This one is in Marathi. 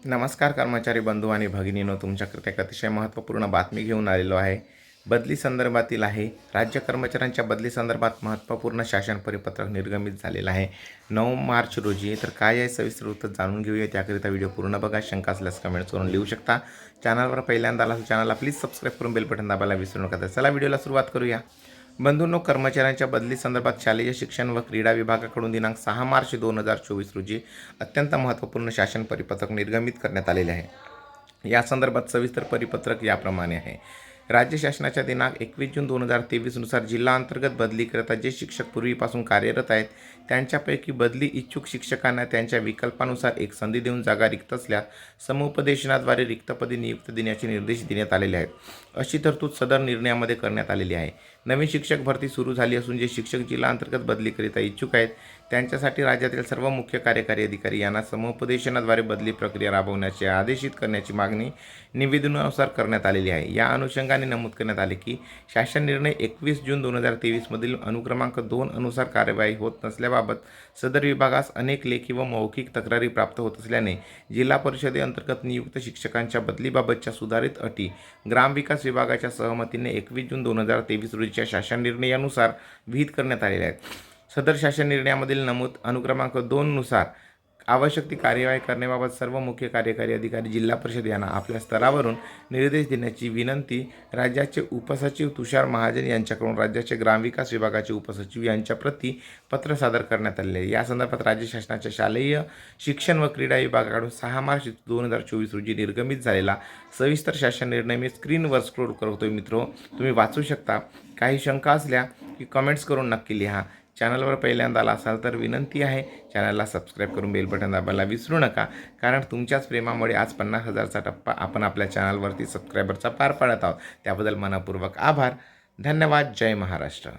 नमस्कार कर्मचारी बंधू आणि भगिनींनो, तुमच्याकरता एक अतिशय महत्त्वपूर्ण बातमी घेऊन आलेलो आहे. बदली संदर्भातील आहे. राज्य कर्मचाऱ्यांच्या बदली संदर्भात महत्त्वपूर्ण शासन परिपत्रक निर्गमित झालेलं आहे 9 मार्च रोजी. तर काय आहे सविस्तर वृत्त जाणून घेऊया. त्याकरिता व्हिडिओ पूर्ण बघा. शंका असल्यास कमेंट्स करून लिहू शकता. चॅनलवर पहिल्यांदा आला चॅनलला प्लीज सबस्क्राईब करून बेल बटन दाबायला विसरू नका. तर चला व्हिडिओला सुरुवात करूया. बंधूंनो, कर्मचाऱ्यांच्या बदली संदर्भात शालेय शिक्षण व क्रीडा विभागाकडून दिनांक 6 मार्च 2024 रोजी अत्यंत महत्त्वपूर्ण शासन परिपत्रक निर्गमित करण्यात आलेले आहे. या संदर्भात सविस्तर परिपत्रक याप्रमाणे आहे. राज्य शासनाच्या दिनांक 21 जून 2023 नुसार जिल्हा अंतर्गत बदलीकरिता जे शिक्षक पूर्वीपासून कार्यरत आहेत त्यांच्यापैकी बदली इच्छुक शिक्षकांना त्यांच्या विकल्पानुसार एक संधी देऊन जागा रिक्त असल्यास समुपदेशनाद्वारे रिक्तपदी नियुक्ती देण्याचे निर्देश देण्यात आलेले आहेत. अशी तरतूद सदर निर्णयामध्ये करण्यात आलेली आहे. नवीन शिक्षक भरती सुरू झाली असून जे शिक्षक जिल्हा अंतर्गत बदलीकरिता इच्छुक आहेत त्यांच्यासाठी राज्यातील सर्व मुख्य कार्यकारी अधिकारी यांना समुपदेशनाद्वारे बदली प्रक्रिया राबवण्याचे आदेशित करण्याची मागणी निवेदनानुसार करण्यात आलेली आहे. या अनुषंगाने नमूद करण्यात आले की शासन निर्णय 21 जून 2023 मधील अनुक्रमांक 2 अनुसार कार्यवाही होत नसल्याबाबत सदर विभागास अनेक लेखी व मौखिक तक्रारी प्राप्त होत असल्याने जिल्हा परिषदेअंतर्गत नियुक्त शिक्षकांच्या बदलीबाबतच्या सुधारित अटी ग्रामविकास विभागाच्या सहमतीने 21 जून 2023 रोजीच्या शासन निर्णयानुसार विहित करण्यात आलेल्या आहेत. सदर शासन निर्णयामधील नमूद अनुक्रमांक 2 नुसार आवश्यक ती कार्यवाही करण्याबाबत सर्व मुख्य कार्यकारी अधिकारी जिल्हा परिषद यांना आपल्या स्तरावरून निर्देश देण्याची विनंती राज्याचे उपसचिव तुषार महाजन यांच्याकडून राज्याचे ग्रामविकास विभागाचे उपसचिव यांच्या प्रती पत्र सादर करण्यात आले आहे. या संदर्भात राज्य शासनाच्या शालेय शिक्षण व क्रीडा विभागाकडून 6 मार्च 2024 रोजी निर्गमित झालेला सविस्तर शासन निर्णय मी स्क्रीनवर स्क्रोल करतोय. मित्रो, तुम्ही वाचू शकता. काही शंका असल्या की कमेंट्स करून नक्की लिहा. चॅनलवर पहिल्यांदा आला असाल तर विनंती आहे चॅनलला सबस्क्राईब करून बेल बटन दाबायला विसरू नका, कारण तुमच्याच प्रेमामुळे आज 50,000चा टप्पा आपण आपल्या चॅनलवरती सबस्क्रायबरचा पार पाडत आहोत. त्याबद्दल मनपूर्वक आभार. धन्यवाद. जय महाराष्ट्र.